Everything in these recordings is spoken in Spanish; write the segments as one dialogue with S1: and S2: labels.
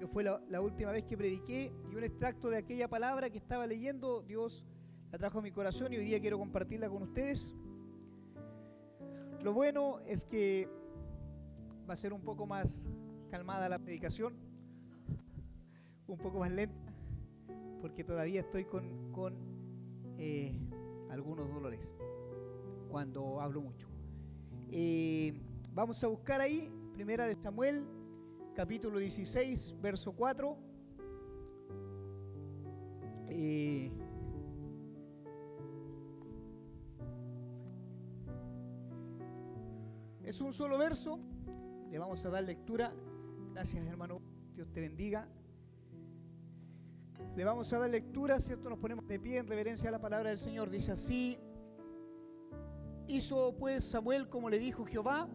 S1: que fue la última vez que prediqué, y un extracto de aquella palabra que estaba leyendo, Dios la trajo a mi corazón y hoy día quiero compartirla con ustedes. Lo bueno es que va a ser un poco más calmada la predicación, un poco más lenta, porque todavía estoy con algunos dolores cuando hablo mucho. Vamos a buscar ahí, Primera de Samuel, capítulo 16, verso 4. Es un solo verso, le vamos a dar lectura. Gracias, hermano, Dios te bendiga. Le vamos a dar lectura, ¿cierto? Nos ponemos de pie en reverencia a la palabra del Señor. Dice así: hizo pues Samuel como le dijo Jehová,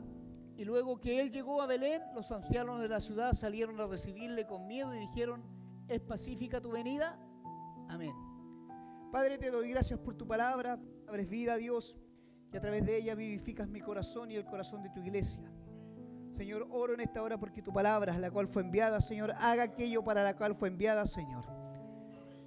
S1: y luego que él llegó a Belén, los ancianos de la ciudad salieron a recibirle con miedo y dijeron: ¿es pacífica tu venida? Amén. Padre, te doy gracias por tu palabra, abres vida, Dios, y a través de ella vivificas mi corazón y el corazón de tu iglesia. Señor, oro en esta hora porque tu palabra, la cual fue enviada, Señor, haga aquello para la cual fue enviada, Señor.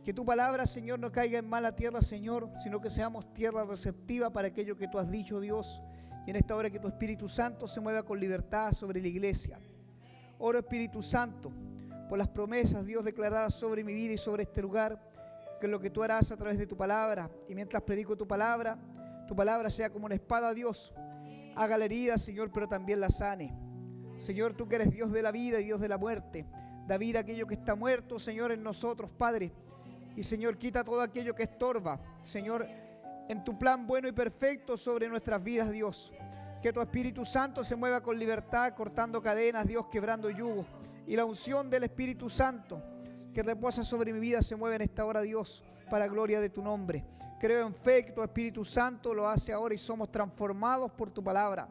S1: Que tu palabra, Señor, no caiga en mala tierra, Señor, sino que seamos tierra receptiva para aquello que tú has dicho, Dios. Y en esta hora que tu Espíritu Santo se mueva con libertad sobre la iglesia. Oro, Espíritu Santo, por las promesas, Dios, declaradas sobre mi vida y sobre este lugar, que es lo que tú harás a través de tu palabra. Y mientras predico tu palabra sea como una espada, Dios. Haga la herida, Señor, pero también la sane. Señor, tú que eres Dios de la vida y Dios de la muerte, da vida a aquello que está muerto, Señor, en nosotros, Padre. Y Señor, quita todo aquello que estorba, Señor, en tu plan bueno y perfecto sobre nuestras vidas, Dios. Que tu Espíritu Santo se mueva con libertad, cortando cadenas, Dios, quebrando yugos. Y la unción del Espíritu Santo que reposa sobre mi vida se mueve en esta hora, Dios, para gloria de tu nombre. Creo en fe que tu Espíritu Santo lo hace ahora y somos transformados por tu palabra.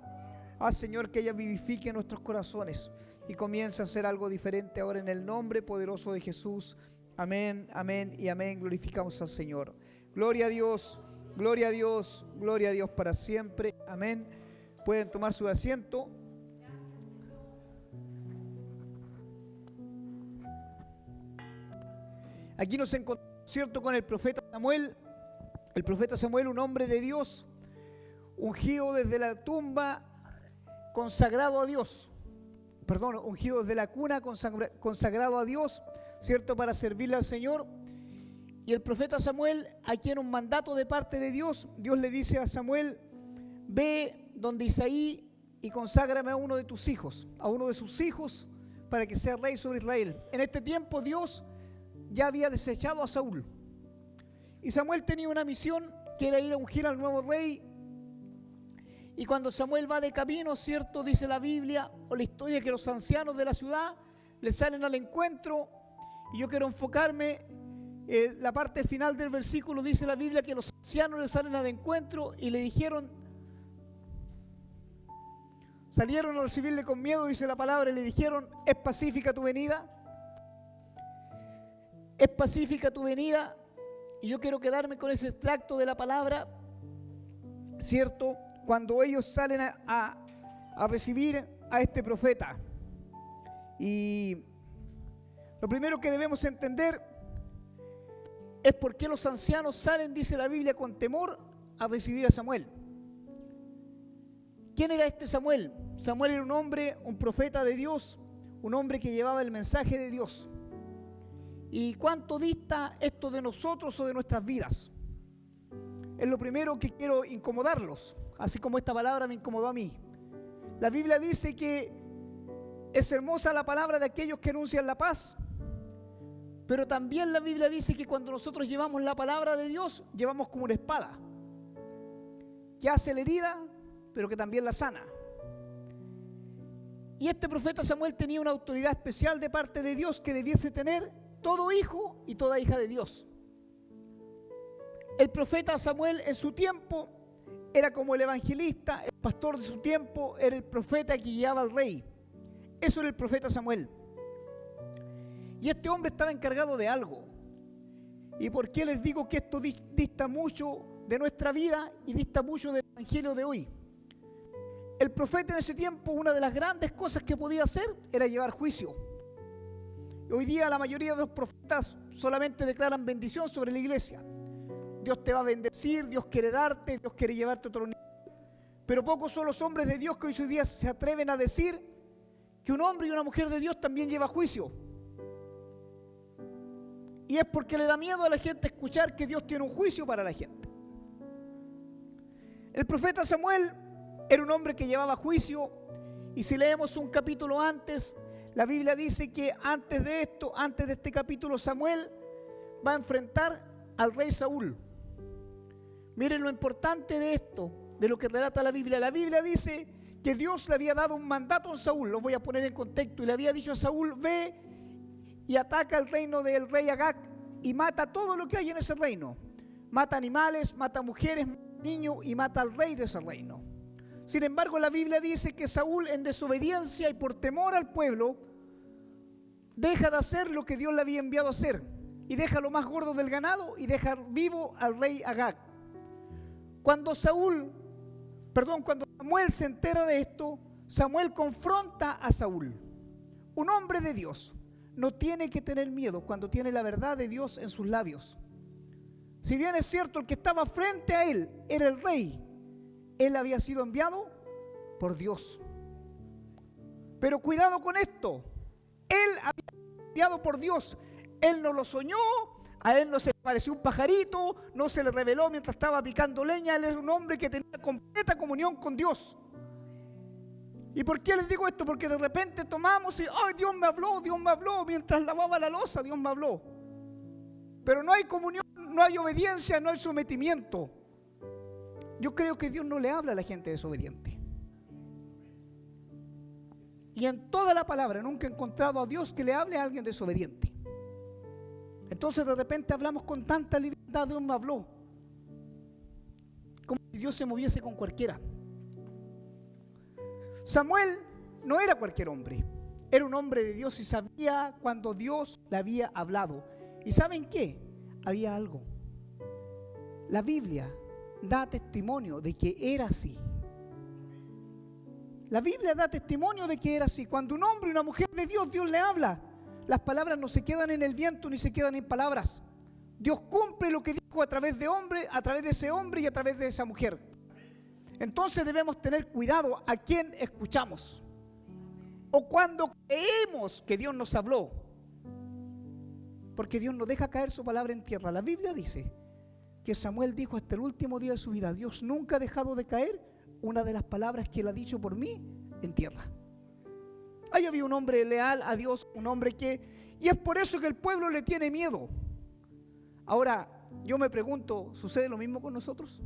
S1: Haz, Señor, que ella vivifique nuestros corazones y comience a hacer algo diferente ahora en el nombre poderoso de Jesús. Amén, amén y amén. Glorificamos al Señor. Gloria a Dios, gloria a Dios, gloria a Dios para siempre. Amén. Pueden tomar su asiento. Aquí nos encontramos, ¿cierto?, con el profeta Samuel. El profeta Samuel, un hombre de Dios, ungido desde la tumba, consagrado a Dios. Ungido desde la cuna, consagrado a Dios, ¿cierto?, para servirle al Señor. Y el profeta Samuel, a quien un mandato de parte de Dios, Dios le dice a Samuel: ve donde Isaí y conságrame a uno de tus hijos, a uno de sus hijos, para que sea rey sobre Israel. En este tiempo Dios ya había desechado a Saúl. Y Samuel tenía una misión, que era ir a ungir al nuevo rey. Y cuando Samuel va de camino, ¿cierto?, dice la Biblia, o la historia, que los ancianos de la ciudad le salen al encuentro. Y yo quiero enfocarme, la parte final del versículo dice la Biblia que los ancianos le salen al encuentro y le dijeron, salieron a recibirle con miedo, dice la palabra, y le dijeron: ¿es pacífica tu venida? ¿Es pacífica tu venida? Y yo quiero quedarme con ese extracto de la palabra, ¿cierto?, cuando ellos salen a recibir a este profeta. Y lo primero que debemos entender es por qué los ancianos salen, dice la Biblia, con temor a recibir a Samuel. ¿Quién era este Samuel? Samuel era un hombre, un profeta de Dios, un hombre que llevaba el mensaje de Dios. ¿Y cuánto dista esto de nosotros o de nuestras vidas? Es lo primero que quiero incomodarlos, así como esta palabra me incomodó a mí. La Biblia dice que es hermosa la palabra de aquellos que anuncian la paz, pero también la Biblia dice que cuando nosotros llevamos la palabra de Dios, llevamos como una espada, que hace la herida, pero que también la sana. Y este profeta Samuel tenía una autoridad especial de parte de Dios que debiese tener todo hijo y toda hija de Dios. El profeta Samuel en su tiempo era como el evangelista, el pastor de su tiempo era el profeta que guiaba al rey. Eso era el profeta Samuel. Y este hombre estaba encargado de algo. ¿Y por qué les digo que esto dista mucho de nuestra vida y dista mucho del evangelio de hoy? El profeta en ese tiempo, una de las grandes cosas que podía hacer era llevar juicio. Hoy día la mayoría de los profetas solamente declaran bendición sobre la iglesia. Dios te va a bendecir, Dios quiere darte, Dios quiere llevarte a otro nivel. Pero pocos son los hombres de Dios que hoy día se atreven a decir que un hombre y una mujer de Dios también lleva juicio. Y es porque le da miedo a la gente escuchar que Dios tiene un juicio para la gente. El profeta Samuel era un hombre que llevaba juicio, y si leemos un capítulo antes, la Biblia dice que antes de este capítulo, Samuel va a enfrentar al rey Saúl. Miren lo importante de esto, de lo que relata la Biblia. La Biblia dice que Dios le había dado un mandato a Saúl, lo voy a poner en contexto, y le había dicho a Saúl: ve y ataca el reino del rey Agag y mata todo lo que hay en ese reino. Mata animales, mata mujeres, niños, y mata al rey de ese reino. Sin embargo, la Biblia dice que Saúl, en desobediencia y por temor al pueblo, deja de hacer lo que Dios le había enviado a hacer, y deja lo más gordo del ganado y deja vivo al rey Agag. Cuando Samuel se entera de esto, Samuel confronta a Saúl. Un hombre de Dios no tiene que tener miedo cuando tiene la verdad de Dios en sus labios. Si bien es cierto, el que estaba frente a él era el rey, él había sido enviado por Dios. Pero cuidado con esto, él había sido enviado por Dios. Él no lo soñó, a él no se le pareció un pajarito, no se le reveló mientras estaba picando leña. Él es un hombre que tenía completa comunión con Dios. ¿Y por qué les digo esto? Porque de repente tomamos y ¡ay, Dios me habló! Mientras lavaba la loza, Dios me habló. Pero no hay comunión, no hay obediencia, no hay sometimiento. Yo creo que Dios no le habla a la gente desobediente. Y en toda la palabra nunca he encontrado a Dios que le hable a alguien desobediente. Entonces de repente hablamos con tanta libertad: Dios me habló. Como si Dios se moviese con cualquiera. Samuel no era cualquier hombre. Era un hombre de Dios y sabía cuando Dios le había hablado. ¿Y saben qué? Había algo. La Biblia da testimonio de que era así. La Biblia da testimonio de que era así. Cuando un hombre y una mujer de Dios, Dios le habla, las palabras no se quedan en el viento ni se quedan en palabras. Dios cumple lo que dijo a través de ese hombre y a través de esa mujer. Entonces debemos tener cuidado a quién escuchamos. O cuando creemos que Dios nos habló. Porque Dios no deja caer su palabra en tierra. La Biblia dice que Samuel dijo hasta el último día de su vida: Dios nunca ha dejado de caer una de las palabras que Él ha dicho por mí en tierra. Ahí había un hombre leal a Dios, un hombre y es por eso que el pueblo le tiene miedo. Ahora, yo me pregunto, ¿sucede lo mismo con nosotros?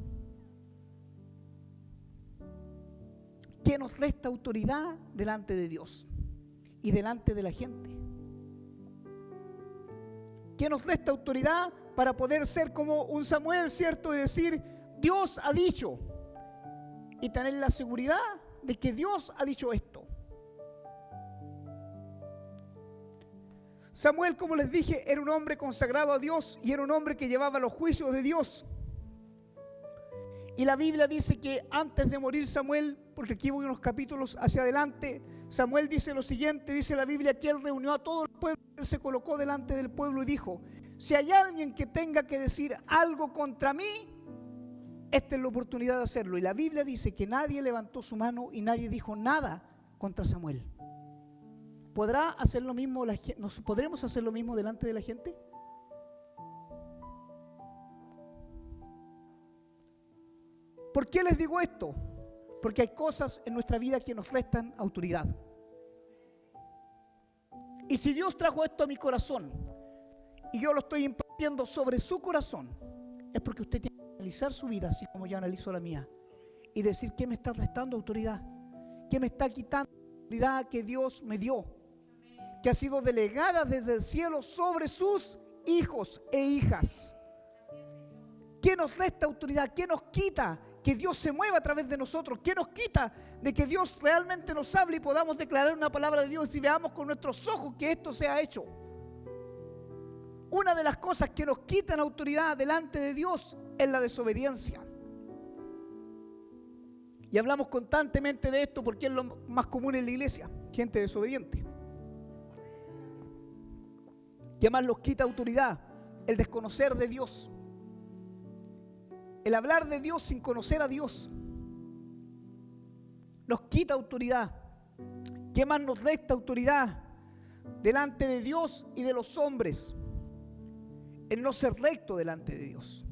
S1: ¿Qué nos resta autoridad delante de Dios y delante de la gente? ¿Qué nos resta autoridad para poder ser como un Samuel, cierto? Y decir: Dios ha dicho, y tener la seguridad de que Dios ha dicho esto. Samuel, como les dije, era un hombre consagrado a Dios y era un hombre que llevaba los juicios de Dios. Y la Biblia dice que antes de morir Samuel, porque aquí voy unos capítulos hacia adelante, Samuel dice lo siguiente, dice la Biblia que él reunió a todo el pueblo, él se colocó delante del pueblo y dijo: si hay alguien que tenga que decir algo contra mí, esta es la oportunidad de hacerlo. Y la Biblia dice que nadie levantó su mano y nadie dijo nada contra Samuel. ¿Podremos hacer lo mismo delante de la gente? ¿Por qué les digo esto? Porque hay cosas en nuestra vida que nos restan autoridad. Y si Dios trajo esto a mi corazón y yo lo estoy impartiendo sobre su corazón, es porque usted tiene que analizar su vida así como yo analizo la mía y decir: ¿qué me está restando autoridad? ¿Qué me está quitando autoridad que Dios me dio? Que ha sido delegada desde el cielo sobre sus hijos e hijas. ¿Qué nos resta autoridad? ¿Qué nos quita que Dios se mueva a través de nosotros? ¿Qué nos quita de que Dios realmente nos hable y podamos declarar una palabra de Dios y veamos con nuestros ojos que esto se ha hecho? Una de las cosas que nos quitan autoridad delante de Dios es la desobediencia. Y hablamos constantemente de esto porque es lo más común en la iglesia: gente desobediente. ¿Qué más nos quita autoridad? El desconocer de Dios. El hablar de Dios sin conocer a Dios nos quita autoridad. ¿Qué más nos resta autoridad delante de Dios y de los hombres? El no ser recto delante de Dios.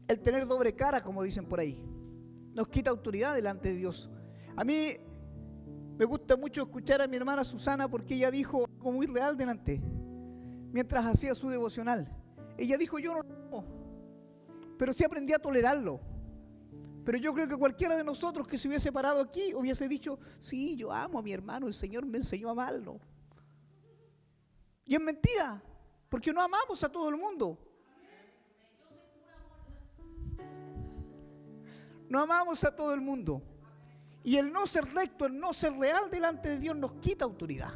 S1: El tener doble cara, como dicen por ahí. Nos quita autoridad delante de Dios. A mí me gusta mucho escuchar a mi hermana Susana porque ella dijo algo muy real delante, mientras hacía su devocional. Ella dijo: yo no lo amo, pero sí aprendí a tolerarlo. Pero yo creo que cualquiera de nosotros que se hubiese parado aquí hubiese dicho: sí, yo amo a mi hermano, el Señor me enseñó a amarlo. Y es mentira, porque no amamos a todo el mundo. No amamos a todo el mundo. Y el no ser recto, el no ser real delante de Dios nos quita autoridad.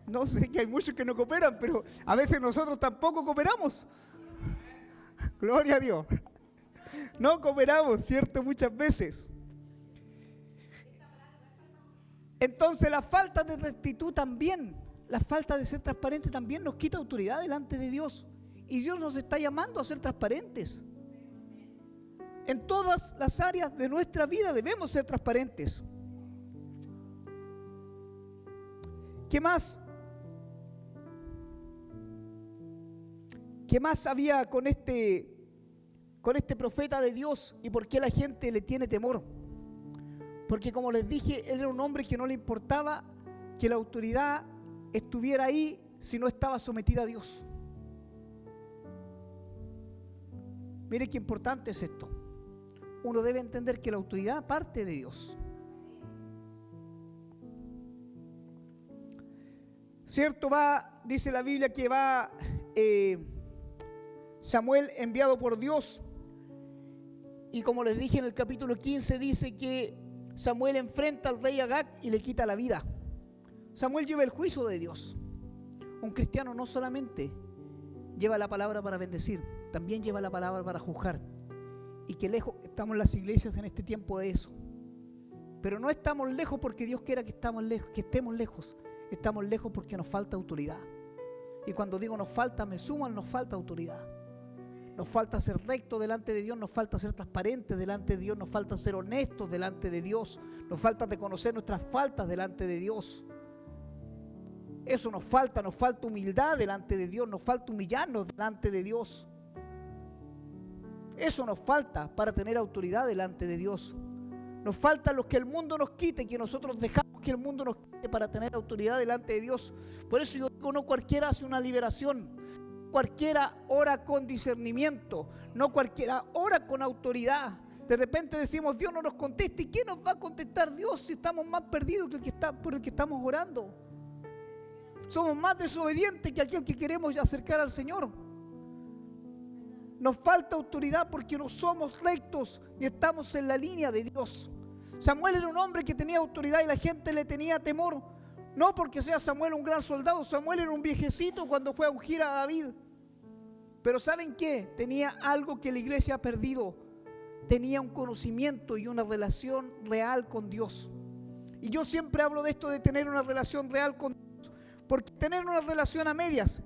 S1: No sé, que hay muchos que no cooperan, pero a veces nosotros tampoco cooperamos. Gloria a Dios. No cooperamos, ¿cierto? Muchas veces. Entonces la falta de rectitud también, la falta de ser transparente también nos quita autoridad delante de Dios. Y Dios nos está llamando a ser transparentes. En todas las áreas de nuestra vida debemos ser transparentes. ¿Qué más? ¿Qué más había con este profeta de Dios y por qué la gente le tiene temor? Porque, como les dije, él era un hombre que no le importaba que la autoridad estuviera ahí si no estaba sometida a Dios. Mire qué importante es esto. Uno debe entender que la autoridad parte de Dios. ¿Cierto? Dice la Biblia que va Samuel enviado por Dios. Y como les dije en el capítulo 15, dice que Samuel enfrenta al rey Agag y le quita la vida. Samuel lleva el juicio de Dios. Un cristiano no solamente lleva la palabra para bendecir, también lleva la palabra para juzgar. Y que lejos estamos en las iglesias en este tiempo de eso. Pero no estamos lejos porque Dios quiera que estemos lejos. Estamos lejos porque nos falta autoridad. Y cuando digo nos falta, me sumo al nos falta autoridad. Nos falta ser rectos delante de Dios, nos falta ser transparentes delante de Dios, nos falta ser honestos delante de Dios, nos falta reconocer nuestras faltas delante de Dios. Eso nos falta humildad delante de Dios, nos falta humillarnos delante de Dios. Eso nos falta para tener autoridad delante de Dios. Nos falta lo que el mundo nos quite, que nosotros dejamos que el mundo nos quite para tener autoridad delante de Dios. Por eso yo digo, no cualquiera hace una liberación, cualquiera ora con discernimiento, no cualquiera ora con autoridad. De repente decimos: Dios no nos contesta. ¿Y quién nos va a contestar Dios si estamos más perdidos que por el que estamos orando? Somos más desobedientes que aquel que queremos acercar al Señor. Nos falta autoridad porque no somos rectos ni estamos en la línea de Dios. Samuel era un hombre que tenía autoridad y la gente le tenía temor. No porque sea Samuel un gran soldado. Samuel era un viejecito cuando fue a ungir a David. Pero ¿saben qué? Tenía algo que la iglesia ha perdido. Tenía un conocimiento y una relación real con Dios. Y yo siempre hablo de esto de tener una relación real con Dios. Porque tener una relación a medias,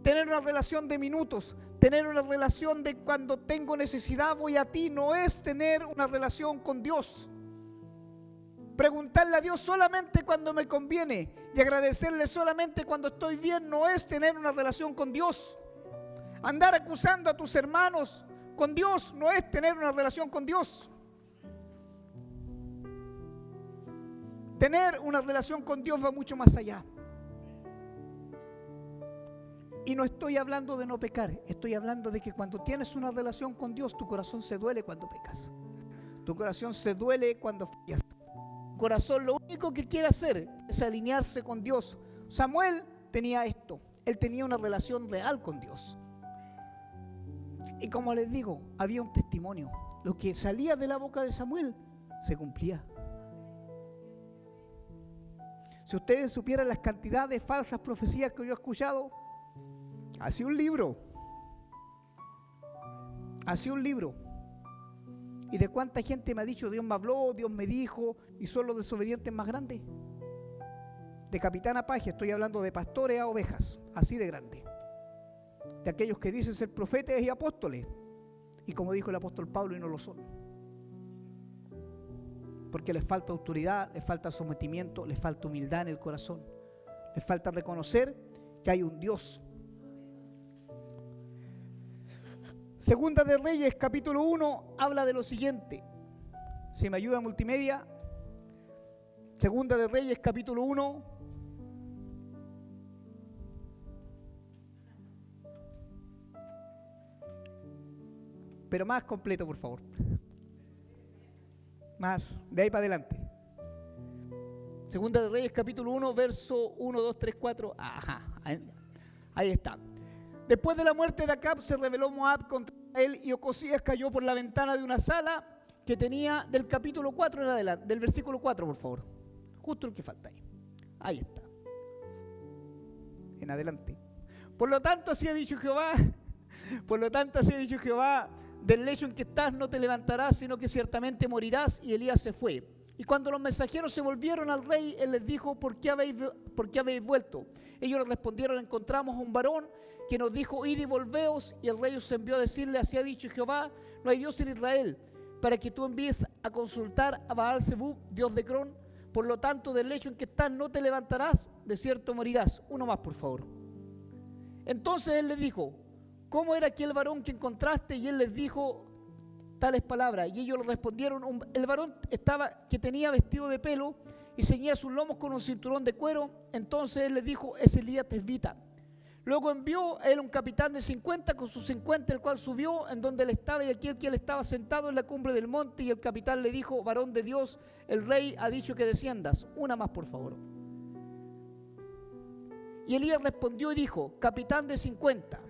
S1: tener una relación de minutos, tener una relación de cuando tengo necesidad voy a ti, no es tener una relación con Dios. Preguntarle a Dios solamente cuando me conviene y agradecerle solamente cuando estoy bien no es tener una relación con Dios. Andar acusando a tus hermanos con Dios no es tener una relación con Dios. Tener una relación con Dios va mucho más allá. Y no estoy hablando de no pecar, estoy hablando de que cuando tienes una relación con Dios, tu corazón se duele cuando pecas. Tu corazón se duele cuando fallas. Tu corazón lo único que quiere hacer es alinearse con Dios. Samuel tenía esto, él tenía una relación real con Dios. Y como les digo, había un testimonio. Lo que salía de la boca de Samuel se cumplía. Si ustedes supieran las cantidades de falsas profecías que yo he escuchado, hacía un libro. ¿Y de cuánta gente me ha dicho Dios me habló, Dios me dijo, y son los desobedientes más grandes? de capitán a paje, estoy hablando de pastores a ovejas, así de grande. De aquellos que dicen ser profetas y apóstoles, y como dijo el apóstol Pablo, y no lo son. Porque les falta autoridad, les falta sometimiento, les falta humildad en el corazón. Les falta reconocer que hay un Dios. Segunda de Reyes, capítulo 1, habla de lo siguiente. Si me ayuda multimedia. Segunda de Reyes, capítulo 1. Pero más completo, por favor. Más, de ahí para adelante. Segunda de Reyes, capítulo 1, verso 1, 2, 3, 4. Ajá, ahí está. Después de la muerte de Acab, se rebeló Moab contra él y Ocosías cayó por la ventana de una sala que tenía del capítulo 4 en adelante, del versículo 4, por favor. Justo el que falta ahí. Ahí está. En adelante. Por lo tanto, así ha dicho Jehová, del lecho en que estás no te levantarás, sino que ciertamente morirás. Y Elías se fue. Y cuando los mensajeros se volvieron al rey, él les dijo, ¿por qué habéis vuelto? Ellos le respondieron, encontramos a un varón que nos dijo, id y volveos. Y el rey os envió a decirle, así ha dicho Jehová, no hay Dios en Israel, para que tú envíes a consultar a Baal-Zebub, Dios de Cron. Por lo tanto, del lecho en que estás no te levantarás, de cierto morirás. Uno más, por favor. Entonces él les dijo, ¿cómo era aquel varón que encontraste? Y él les dijo tales palabras. Y ellos le respondieron, el varón que tenía vestido de pelo y ceñía sus lomos con un cinturón de cuero. Entonces él les dijo, es Elías Tisbita. Luego envió a él un capitán de 50 con sus 50, el cual subió en donde él estaba, y aquí el que él estaba sentado en la cumbre del monte. Y el capitán le dijo, varón de Dios, el rey ha dicho que desciendas. Una más, por favor. Y Elías respondió y dijo, capitán de 50,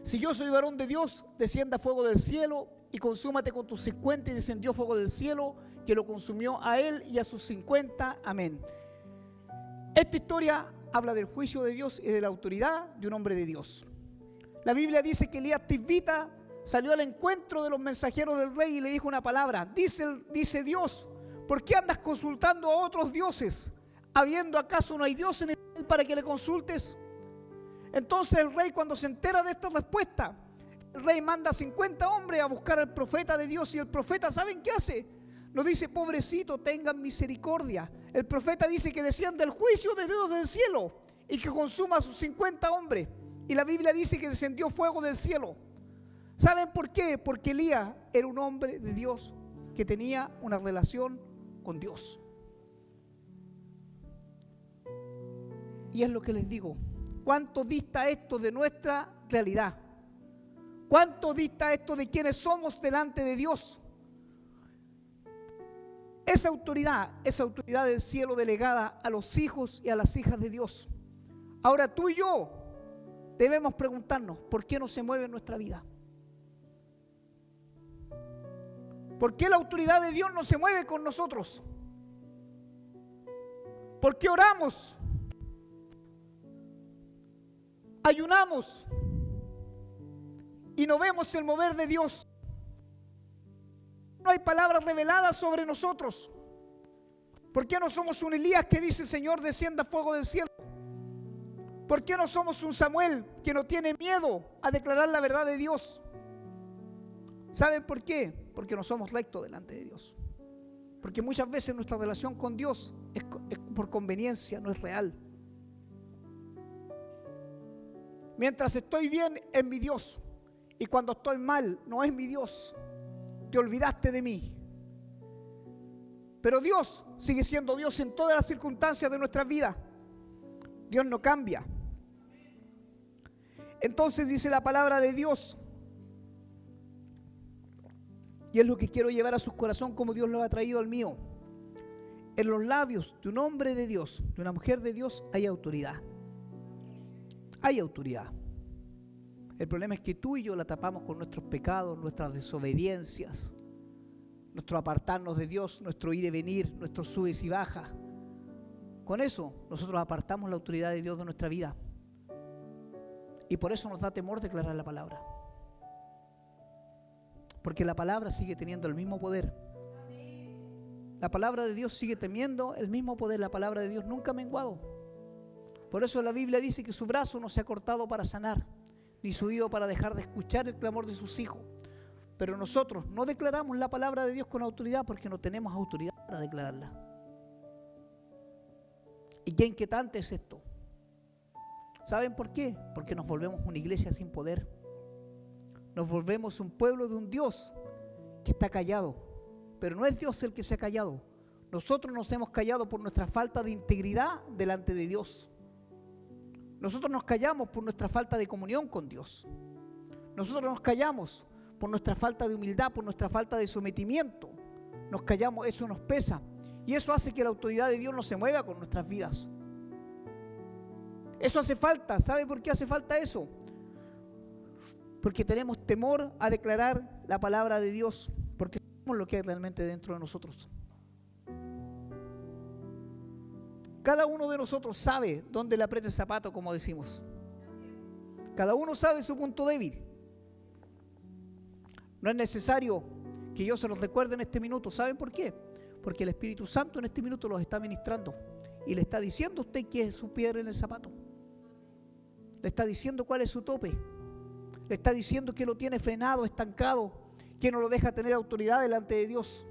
S1: si yo soy varón de Dios, descienda fuego del cielo y consúmate con tus 50. Y descendió fuego del cielo que lo consumió a él y a sus 50. Amén. Esta historia habla del juicio de Dios y de la autoridad de un hombre de Dios. La Biblia dice que Elías Tisbita salió al encuentro de los mensajeros del rey y le dijo una palabra. Dice Dios, ¿por qué andas consultando a otros dioses? ¿Habiendo acaso no hay Dios en Israel para que le consultes? Entonces el rey, cuando se entera de esta respuesta, el rey manda 50 hombres a buscar al profeta de Dios. Y el profeta, ¿saben qué hace? Nos dice, pobrecito, tengan misericordia. El profeta dice que descienda el juicio de Dios del cielo y que consuma a sus 50 hombres. Y la Biblia dice que descendió fuego del cielo. ¿Saben por qué? Porque Elías era un hombre de Dios que tenía una relación con Dios. Y es lo que les digo. ¿Cuánto dista esto de nuestra realidad? ¿Cuánto dista esto de quienes somos delante de Dios? Esa autoridad del cielo delegada a los hijos y a las hijas de Dios. Ahora tú y yo debemos preguntarnos, ¿por qué no se mueve en nuestra vida? ¿Por qué la autoridad de Dios no se mueve con nosotros? ¿Por qué oramos? Ayunamos y no vemos el mover de Dios. No hay palabras reveladas sobre nosotros. ¿Por qué no somos un Elías que dice, Señor, descienda fuego del cielo? ¿Por qué no somos un Samuel que no tiene miedo a declarar la verdad de Dios? ¿Saben por qué? Porque no somos rectos delante de Dios. Porque muchas veces nuestra relación con Dios es por conveniencia, no es real. Mientras estoy bien, es mi Dios. Y cuando estoy mal, no es mi Dios. Te olvidaste de mí. Pero Dios sigue siendo Dios en todas las circunstancias de nuestra vida. Dios no cambia. Entonces dice la palabra de Dios, y es lo que quiero llevar a su corazón como Dios lo ha traído al mío. En los labios de un hombre de Dios, de una mujer de Dios, hay autoridad. Hay autoridad. El problema es que tú y yo la tapamos con nuestros pecados, nuestras desobediencias, nuestro apartarnos de Dios, nuestro ir y venir, nuestros subes y bajas. Con eso nosotros apartamos la autoridad de Dios de nuestra vida. Y por eso nos da temor declarar la palabra. Porque la palabra sigue teniendo el mismo poder. La palabra de Dios sigue teniendo el mismo poder. La palabra de Dios nunca ha menguado. Por eso la Biblia dice que su brazo no se ha cortado para sanar, ni su oído para dejar de escuchar el clamor de sus hijos. Pero nosotros no declaramos la palabra de Dios con autoridad porque no tenemos autoridad para declararla. ¿Y qué inquietante es esto? ¿Saben por qué? Porque nos volvemos una iglesia sin poder. Nos volvemos un pueblo de un Dios que está callado. Pero no es Dios el que se ha callado. Nosotros nos hemos callado por nuestra falta de integridad delante de Dios. Nosotros nos callamos por nuestra falta de comunión con Dios. Nosotros nos callamos por nuestra falta de humildad, por nuestra falta de sometimiento. Nos callamos, eso nos pesa. Y eso hace que la autoridad de Dios no se mueva con nuestras vidas. Eso hace falta. ¿Sabe por qué hace falta eso? Porque tenemos temor a declarar la palabra de Dios, porque sabemos lo que hay realmente dentro de nosotros. Cada uno de nosotros sabe dónde le aprieta el zapato, como decimos. Cada uno sabe su punto débil. No es necesario que yo se los recuerde en este minuto. ¿Saben por qué? Porque el Espíritu Santo en este minuto los está ministrando y le está diciendo a usted qué es su piedra en el zapato. Le está diciendo cuál es su tope. Le está diciendo que lo tiene frenado, estancado, que no lo deja tener autoridad delante de Dios.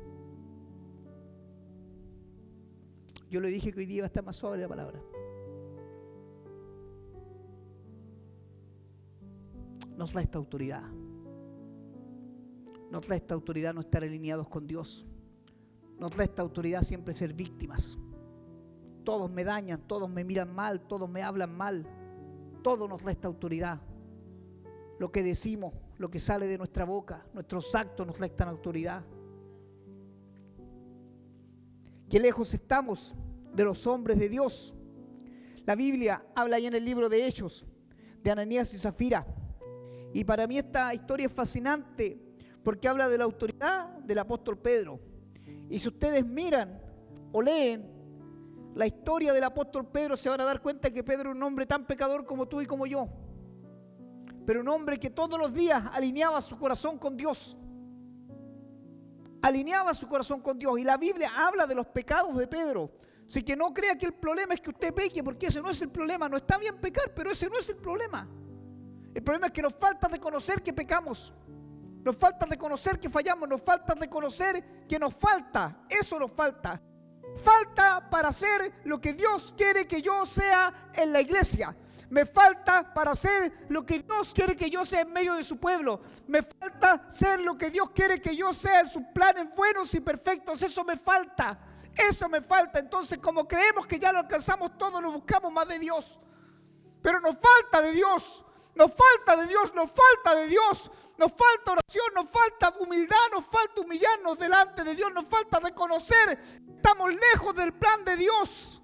S1: Yo le dije que hoy día va a estar más suave la palabra. Nos da esta autoridad. Nos da esta autoridad no estar alineados con Dios. Nos da esta autoridad siempre ser víctimas. Todos me dañan, todos me miran mal, todos me hablan mal. Todo nos da esta autoridad. Lo que decimos, lo que sale de nuestra boca, nuestros actos nos da esta autoridad. Qué lejos estamos de los hombres de Dios. La Biblia habla ahí en el libro de Hechos de Ananías y Zafira. Y para mí esta historia es fascinante porque habla de la autoridad del apóstol Pedro. Y si ustedes miran o leen la historia del apóstol Pedro, se van a dar cuenta que Pedro era un hombre tan pecador como tú y como yo. Pero un hombre que todos los días alineaba su corazón con Dios. Alineaba su corazón con Dios. Y la Biblia habla de los pecados de Pedro. Así que no crea que el problema es que usted peque, porque ese no es el problema. No está bien pecar, pero ese no es el problema. El problema es que nos falta reconocer que pecamos. Nos falta reconocer que fallamos. Nos falta reconocer que nos falta. Eso nos falta. Falta para hacer lo que Dios quiere que yo sea en la iglesia. Me falta para hacer lo que Dios quiere que yo sea en medio de su pueblo. Me falta ser lo que Dios quiere que yo sea en sus planes buenos y perfectos. Eso me falta. Eso me falta. Entonces, como creemos que ya lo alcanzamos todo, nos buscamos más de Dios. Pero nos falta de Dios. Nos falta de Dios. Nos falta de Dios. Nos falta oración. Nos falta humildad. Nos falta humillarnos delante de Dios. Nos falta reconocer que estamos lejos del plan de Dios.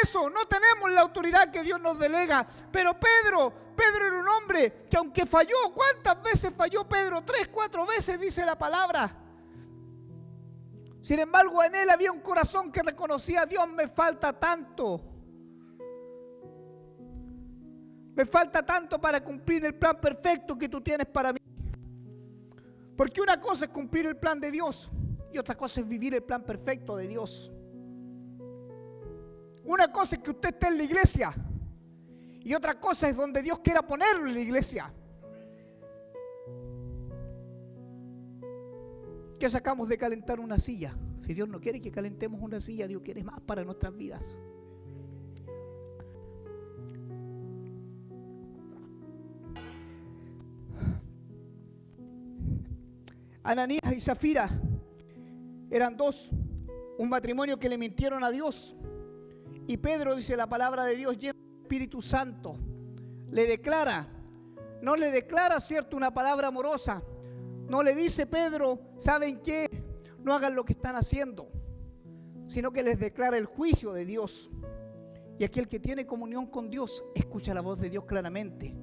S1: Eso, no tenemos la autoridad que Dios nos delega. Pero Pedro era un hombre que aunque falló, ¿cuántas veces falló Pedro? 3, 4 veces dice la palabra. Sin embargo, en él había un corazón que reconocía a Dios. Me falta tanto. Me falta tanto para cumplir el plan perfecto que tú tienes para mí. Porque una cosa es cumplir el plan de Dios y otra cosa es vivir el plan perfecto de Dios. Una cosa es que usted esté en la iglesia y otra cosa es donde Dios quiera ponerlo en la iglesia. ¿Qué sacamos de calentar una silla? Si Dios no quiere que calentemos una silla, Dios quiere más para nuestras vidas. Ananías y Zafira eran dos, un matrimonio que le mintieron a Dios. Y Pedro, dice la palabra de Dios, lleno del Espíritu Santo, le declara, no le declara, cierto, una palabra amorosa. No le dice Pedro, ¿saben qué? No hagan lo que están haciendo, sino que les declara el juicio de Dios. Y aquel que tiene comunión con Dios, escucha la voz de Dios claramente.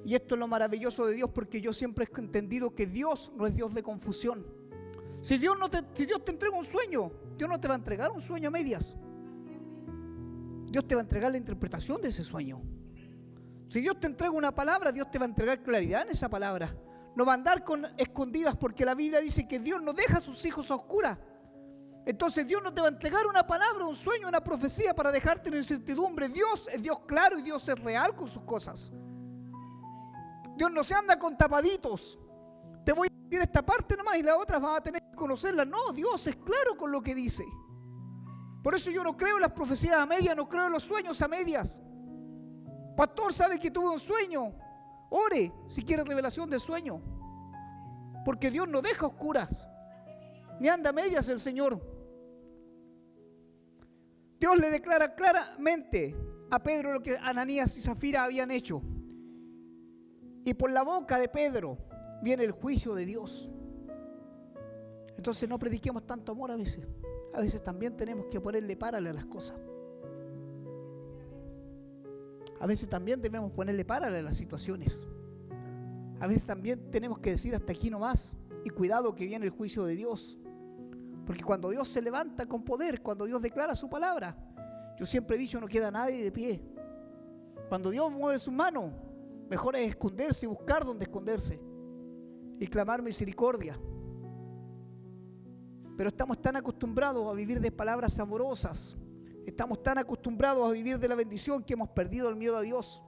S1: Y esto es lo maravilloso de Dios, porque yo siempre he entendido que Dios no es Dios de confusión. Si Dios te entrega un sueño, Dios no te va a entregar un sueño a medias. Dios te va a entregar la interpretación de ese sueño. Si Dios te entrega una palabra, Dios te va a entregar claridad en esa palabra. no va a andar con escondidas, porque la Biblia dice que Dios no deja a sus hijos a oscuras. Entonces Dios no te va a entregar una palabra, un sueño, una profecía para dejarte en incertidumbre. Dios es Dios claro y Dios es real con sus cosas. Dios no se anda con tapaditos. Te voy a decir esta parte nomás y las otras vas a tener que conocerla. No, Dios es claro con lo que dice. Por eso yo no creo en las profecías a medias, no creo en los sueños a medias. Pastor, sabe que tuve un sueño. Ore si quiere revelación del sueño. Porque Dios no deja oscuras. Ni anda a medias el Señor. Dios le declara claramente a Pedro lo que Ananías y Zafira habían hecho. Y por la boca de Pedro viene el juicio de Dios. Entonces no prediquemos tanto amor a veces. A veces también tenemos que ponerle párale a las cosas. A veces también debemos ponerle párale a las situaciones. A veces también tenemos que decir hasta aquí nomás. Y cuidado que viene el juicio de Dios. Porque cuando Dios se levanta con poder, cuando Dios declara su palabra, yo siempre he dicho, no queda nadie de pie. Cuando Dios mueve su mano, mejor es esconderse y buscar donde esconderse y clamar misericordia. Pero estamos tan acostumbrados a vivir de palabras amorosas, estamos tan acostumbrados a vivir de la bendición que hemos perdido el miedo a Dios.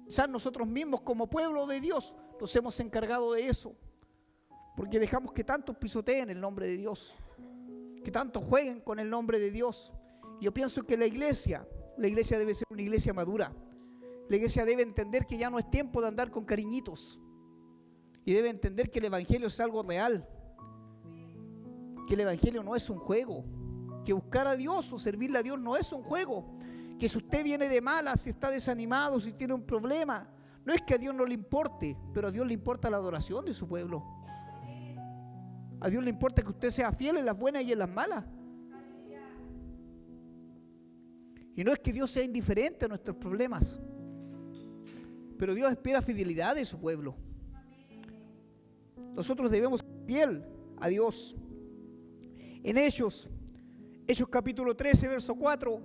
S1: Quizás nosotros mismos como pueblo de Dios nos hemos encargado de eso, porque dejamos que tantos pisoteen el nombre de Dios, que tantos jueguen con el nombre de Dios. Yo pienso que la iglesia debe ser una iglesia madura. La iglesia debe entender que ya no es tiempo de andar con cariñitos y debe entender que el evangelio es algo real, que el evangelio no es un juego, que buscar a Dios o servirle a Dios no es un juego, que si usted viene de malas, si está desanimado, si tiene un problema, no es que a Dios no le importe, pero a Dios le importa la adoración de su pueblo. A Dios le importa que usted sea fiel en las buenas y en las malas. Y no es que Dios sea indiferente a nuestros problemas, pero Dios espera fidelidad de su pueblo. Nosotros debemos ser fiel a Dios. En Hechos capítulo 13, verso 4,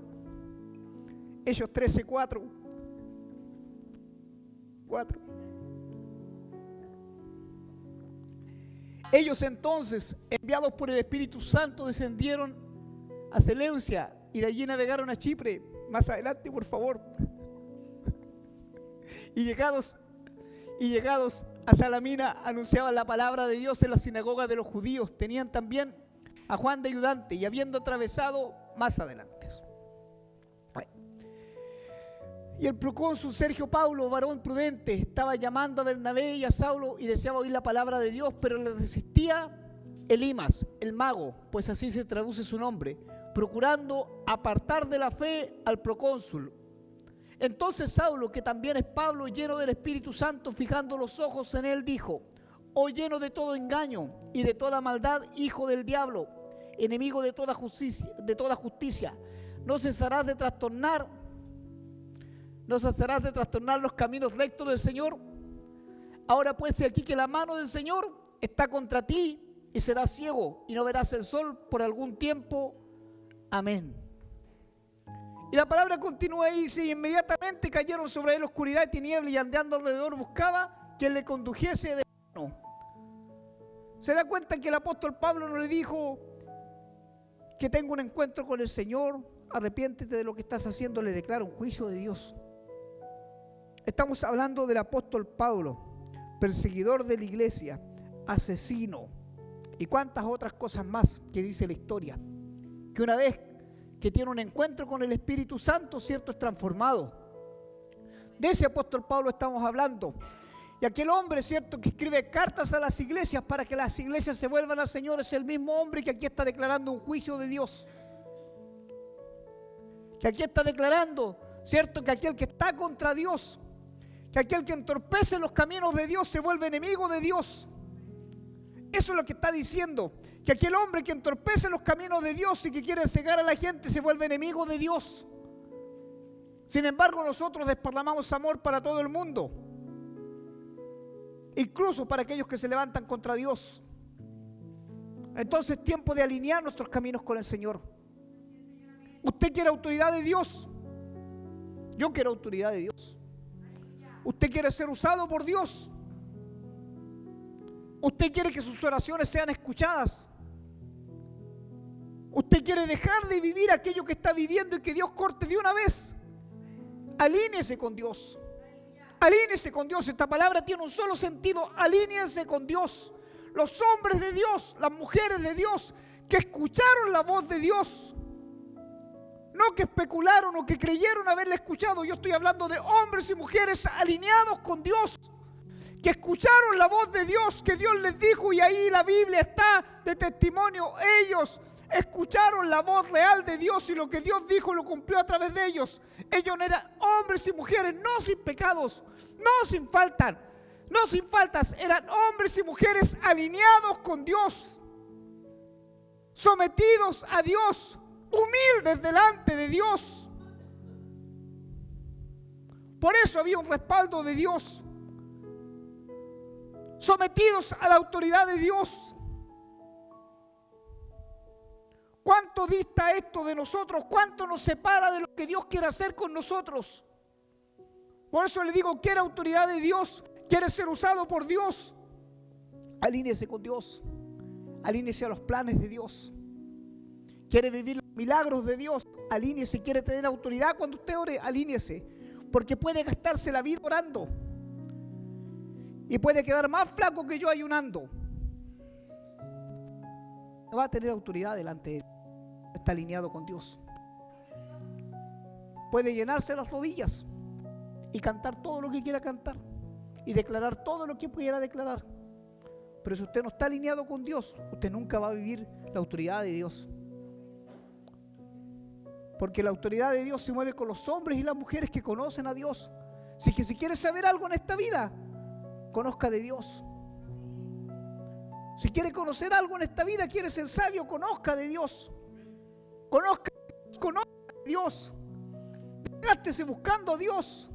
S1: Hechos 13, 4. Ellos entonces, enviados por el Espíritu Santo, descendieron a Seleucia y de allí navegaron a Chipre. Más adelante, por favor. Y llegados a Salamina, anunciaban la palabra de Dios en la sinagoga de los judíos. Tenían también a Juan de ayudante, y habiendo atravesado más adelante. Y el procónsul Sergio Paulo, varón prudente, estaba llamando a Bernabé y a Saulo y deseaba oír la palabra de Dios, pero le resistía Elimas, el mago, pues así se traduce su nombre, procurando apartar de la fe al procónsul. Entonces Saulo, que también es Pablo, lleno del Espíritu Santo, fijando los ojos en él, dijo: oh lleno de todo engaño y de toda maldad, hijo del diablo, enemigo de toda justicia, ¿no cesarás de trastornar los caminos rectos del Señor? Ahora pues, he aquí que la mano del Señor está contra ti, y serás ciego y no verás el sol por algún tiempo. Amén. Y la palabra continúa y dice: y inmediatamente cayeron sobre él oscuridad y tiniebla, y andando alrededor buscaba quien le condujese de mano. ¿Se da cuenta que el apóstol Pablo no le dijo que tengo un encuentro con el Señor, arrepiéntete de lo que estás haciendo? Le declara un juicio de Dios. Estamos hablando del apóstol Pablo, perseguidor de la iglesia, asesino y cuántas otras cosas más que dice la historia, que una vez que tiene un encuentro con el Espíritu Santo, cierto, es transformado. De ese apóstol Pablo estamos hablando. Y aquel hombre, cierto, que escribe cartas a las iglesias para que las iglesias se vuelvan al Señor, es el mismo hombre que aquí está declarando un juicio de Dios. Que aquí está declarando, cierto, que aquel que está contra Dios, que aquel que entorpece los caminos de Dios se vuelve enemigo de Dios. Eso es lo que está diciendo, que aquel hombre que entorpece los caminos de Dios y que quiere cegar a la gente se vuelve enemigo de Dios. Sin embargo, nosotros desparramamos amor para todo el mundo, incluso para aquellos que se levantan contra Dios. Entonces es tiempo de alinear nuestros caminos con el Señor. ¿Usted quiere autoridad de Dios? Yo quiero autoridad de Dios. ¿Usted quiere ser usado por Dios? Usted quiere que sus oraciones sean escuchadas. Usted quiere dejar de vivir aquello que está viviendo y que Dios corte de una vez. Alíñese con Dios. Alíñese con Dios. Esta palabra tiene un solo sentido. Alíñese con Dios. Los hombres de Dios, las mujeres de Dios, que escucharon la voz de Dios, no que especularon o que creyeron haberla escuchado. Yo estoy hablando de hombres y mujeres alineados con Dios, que escucharon la voz de Dios, que Dios les dijo, y ahí la Biblia está de testimonio. Ellos escucharon la voz real de Dios y lo que Dios dijo lo cumplió a través de ellos. Ellos no eran hombres y mujeres, no sin pecados, no sin faltas, eran hombres y mujeres alineados con Dios, sometidos a Dios, humildes delante de Dios. Por eso había un respaldo de Dios, sometidos a la autoridad de Dios. ¿Cuánto dista esto de nosotros? ¿Cuánto nos separa de lo que Dios quiere hacer con nosotros? Por eso le digo, quiere autoridad de Dios, quiere ser usado por Dios, alíñese con Dios, alíñese a los planes de Dios. Quiere vivir los milagros de Dios, alíñese. Quiere tener autoridad cuando usted ore, alíñese. Porque puede gastarse la vida orando y puede quedar más flaco que yo ayunando. No va a tener autoridad delante de Dios. Está alineado con Dios. Puede llenarse las rodillas y cantar todo lo que quiera cantar y declarar todo lo que pudiera declarar. Pero si usted no está alineado con Dios, usted nunca va a vivir la autoridad de Dios. Porque la autoridad de Dios se mueve con los hombres y las mujeres que conocen a Dios. Así que si quiere saber algo en esta vida, conozca de Dios. Si quiere conocer algo en esta vida, quiere ser sabio, conozca de Dios. Conozca de Dios. Gástese buscando a Dios.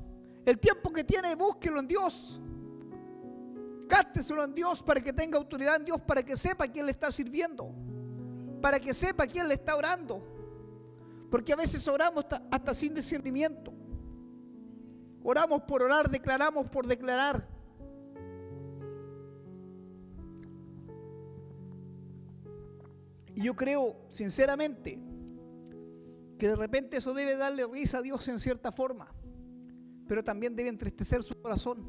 S1: El tiempo que tiene, búsquelo en Dios. Gásteselo en Dios para que tenga autoridad en Dios, para que sepa a quién le está sirviendo, para que sepa a quién le está orando. Porque a veces oramos hasta sin discernimiento. Oramos por orar, declaramos por declarar. Y yo creo, sinceramente, que de repente eso debe darle risa a Dios en cierta forma, pero también debe entristecer su corazón.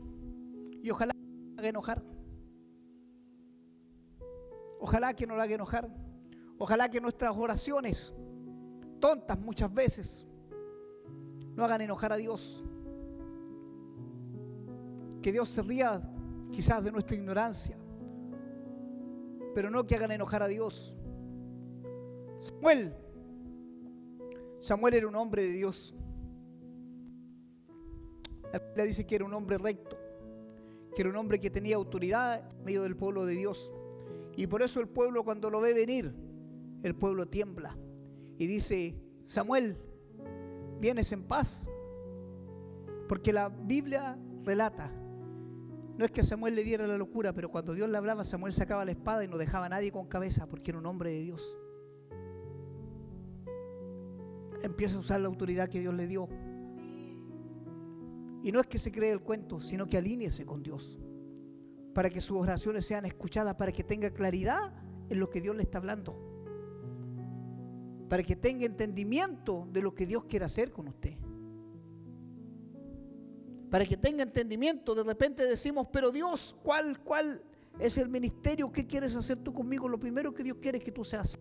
S1: Y ojalá que no lo haga enojar. Ojalá que no lo haga enojar. Ojalá que nuestras oraciones, tontas muchas veces, no hagan enojar a Dios. Que Dios se ría quizás de nuestra ignorancia, pero no que hagan enojar a Dios. Samuel era un hombre de Dios. La Biblia dice que era un hombre recto, que era un hombre que tenía autoridad en medio del pueblo de Dios. Y por eso el pueblo, cuando lo ve venir, el pueblo tiembla y dice: Samuel, ¿vienes en paz? Porque la Biblia relata, no es que a Samuel le diera la locura, pero cuando Dios le hablaba, Samuel sacaba la espada y no dejaba a nadie con cabeza, porque era un hombre de Dios. Empieza a usar la autoridad que Dios le dio. Y no es que se cree el cuento, sino que alíñese con Dios, para que sus oraciones sean escuchadas, para que tenga claridad en lo que Dios le está hablando, para que tenga entendimiento de lo que Dios quiere hacer con usted, para que tenga entendimiento. De repente decimos: pero Dios, ¿cuál es el ministerio? ¿Qué quieres hacer tú conmigo? Lo primero que Dios quiere es que tú seas.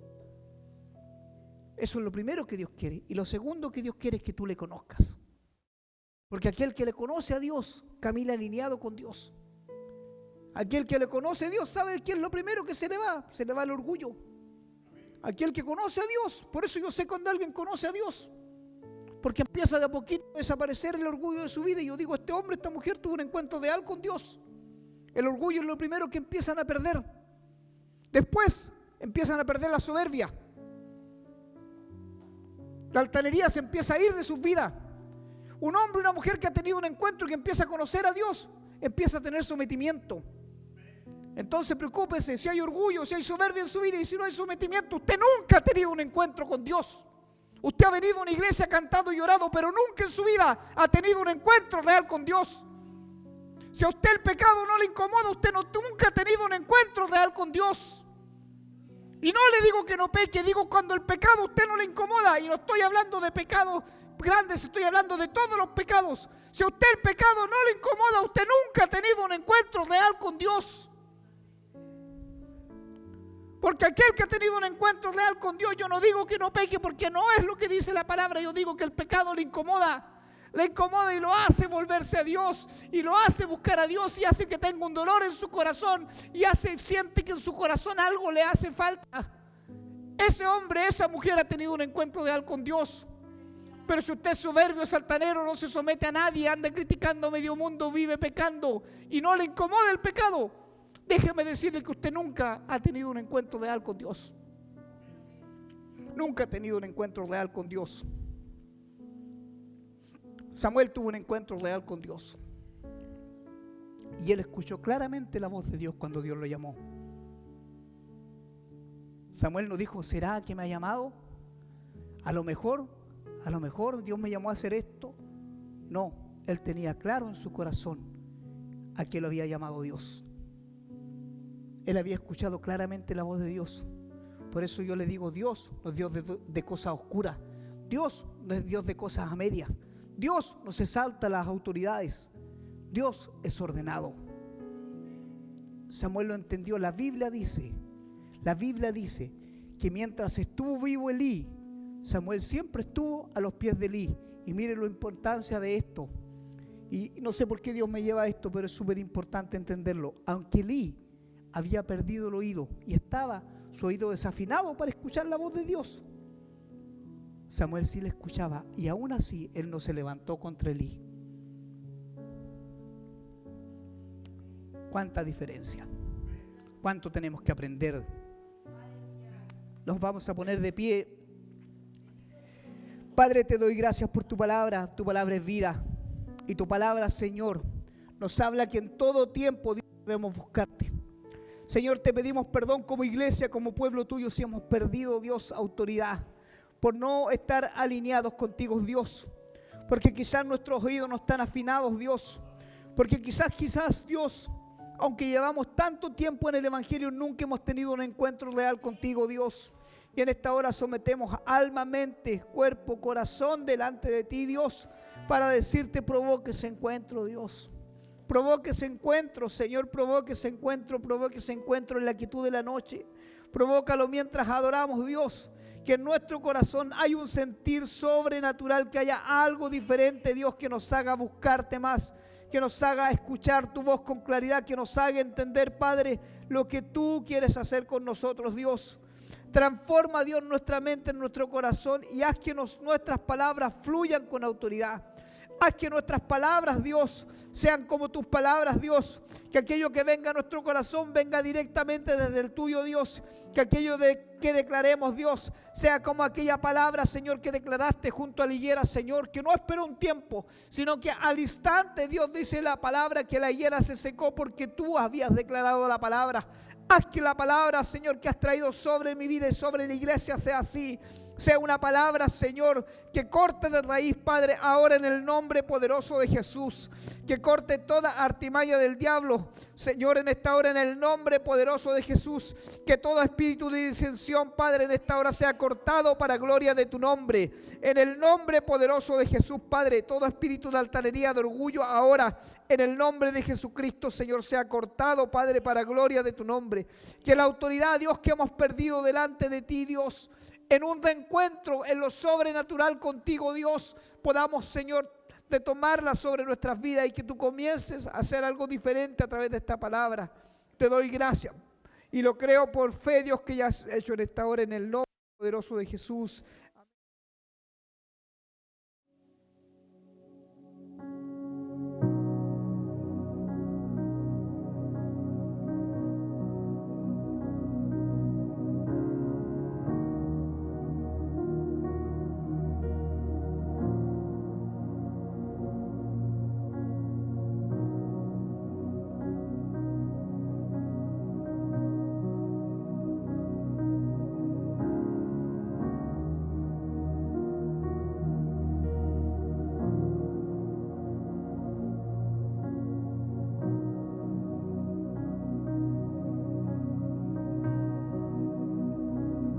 S1: Eso es lo primero que Dios quiere. Y lo segundo que Dios quiere es que tú le conozcas. Porque aquel que le conoce a Dios camina alineado con Dios. Aquel que le conoce a Dios sabe que es lo primero que se le va el orgullo. Aquel que conoce a Dios, por eso yo sé cuando alguien conoce a Dios, porque empieza de a poquito a desaparecer el orgullo de su vida. Y yo digo: este hombre, esta mujer tuvo un encuentro real con Dios. El orgullo es lo primero que empiezan a perder. Después empiezan a perder la soberbia. La altanería se empieza a ir de sus vidas. Un hombre y una mujer que ha tenido un encuentro y que empieza a conocer a Dios, empieza a tener sometimiento. Entonces preocúpese si hay orgullo, si hay soberbia en su vida, y si no hay sometimiento, usted nunca ha tenido un encuentro con Dios. Usted ha venido a una iglesia, cantado y orado, pero nunca en su vida ha tenido un encuentro real con Dios. Si a usted el pecado no le incomoda, usted nunca ha tenido un encuentro real con Dios. Y no le digo que no peque, digo cuando el pecado a usted no le incomoda. Y no estoy hablando de pecados grandes, estoy hablando de todos los pecados. Si a usted el pecado no le incomoda, usted nunca ha tenido un encuentro real con Dios. Porque aquel que ha tenido un encuentro real con Dios, yo no digo que no peque, porque no es lo que dice la palabra. Yo digo que el pecado le incomoda y lo hace volverse a Dios, y lo hace buscar a Dios, y hace que tenga un dolor en su corazón, y siente que en su corazón algo le hace falta. Ese hombre, esa mujer ha tenido un encuentro real con Dios. Pero si usted es soberbio, es altanero, no se somete a nadie, anda criticando a medio mundo, vive pecando y no le incomoda el pecado, déjeme decirle que usted nunca ha tenido un encuentro real con Dios. Nunca ha tenido un encuentro real con Dios. Samuel tuvo un encuentro real con Dios. Y él escuchó claramente la voz de Dios cuando Dios lo llamó. Samuel no dijo, ¿será que me ha llamado? A lo mejor Dios me llamó a hacer esto. No, él tenía claro en su corazón a qué lo había llamado Dios. Él había escuchado claramente la voz de Dios. Por eso yo le digo, Dios no es Dios de cosas oscuras. Dios no es Dios de cosas a medias. Dios no se salta a las autoridades. Dios es ordenado. Samuel lo entendió. La Biblia dice que mientras estuvo vivo Elí, Samuel siempre estuvo a los pies de Elí. Y mire la importancia de esto. Y no sé por qué Dios me lleva a esto, pero es súper importante entenderlo. Aunque Elí había perdido el oído y estaba su oído desafinado para escuchar la voz de Dios, Samuel sí le escuchaba, y aún así él no se levantó contra Elí. ¿Cuánta diferencia? ¿Cuánto tenemos que aprender? Nos vamos a poner de pie. Padre, te doy gracias por tu palabra es vida, y tu palabra, Señor, nos habla que en todo tiempo debemos buscarte. Señor, te pedimos perdón como iglesia, como pueblo tuyo, si hemos perdido, Dios, autoridad, por no estar alineados contigo, Dios, porque quizás nuestros oídos no están afinados, Dios, porque quizás, Dios, aunque llevamos tanto tiempo en el Evangelio, nunca hemos tenido un encuentro real contigo, Dios. Y en esta hora sometemos alma, mente, cuerpo, corazón delante de ti, Dios, para decirte, provoque ese encuentro, Dios. Provoque ese encuentro, Señor, provoque ese encuentro en la quietud de la noche. Provócalo mientras adoramos, Dios, que en nuestro corazón hay un sentir sobrenatural, que haya algo diferente, Dios, que nos haga buscarte más, que nos haga escuchar tu voz con claridad, que nos haga entender, Padre, lo que tú quieres hacer con nosotros, Dios. Transforma, Dios, nuestra mente, en nuestro corazón, y haz que nuestras palabras fluyan con autoridad. Haz que nuestras palabras, Dios, sean como tus palabras, Dios. Que aquello que venga a nuestro corazón venga directamente desde el tuyo, Dios. Que aquello que declaremos, Dios, sea como aquella palabra, Señor, que declaraste junto a la higuera, Señor, que no esperó un tiempo, sino que al instante, Dios, dice la palabra que la higuera se secó porque tú habías declarado la palabra. Haz que la palabra, Señor, que has traído sobre mi vida y sobre la iglesia sea así. Sea una palabra, Señor, que corte de raíz, Padre, ahora en el nombre poderoso de Jesús. Que corte toda artimaña del diablo, Señor, en esta hora, en el nombre poderoso de Jesús. Que todo espíritu de disensión, Padre, en esta hora sea cortado para gloria de tu nombre. En el nombre poderoso de Jesús, Padre, todo espíritu de altanería, de orgullo, ahora, en el nombre de Jesucristo, Señor, sea cortado, Padre, para gloria de tu nombre. Que la autoridad, Dios, que hemos perdido delante de ti, Dios, en un reencuentro en lo sobrenatural contigo, Dios, podamos, Señor, retomarla sobre nuestras vidas, y que tú comiences a hacer algo diferente a través de esta palabra. Te doy gracias y lo creo por fe, Dios, que ya has hecho en esta hora, en el nombre poderoso de Jesús.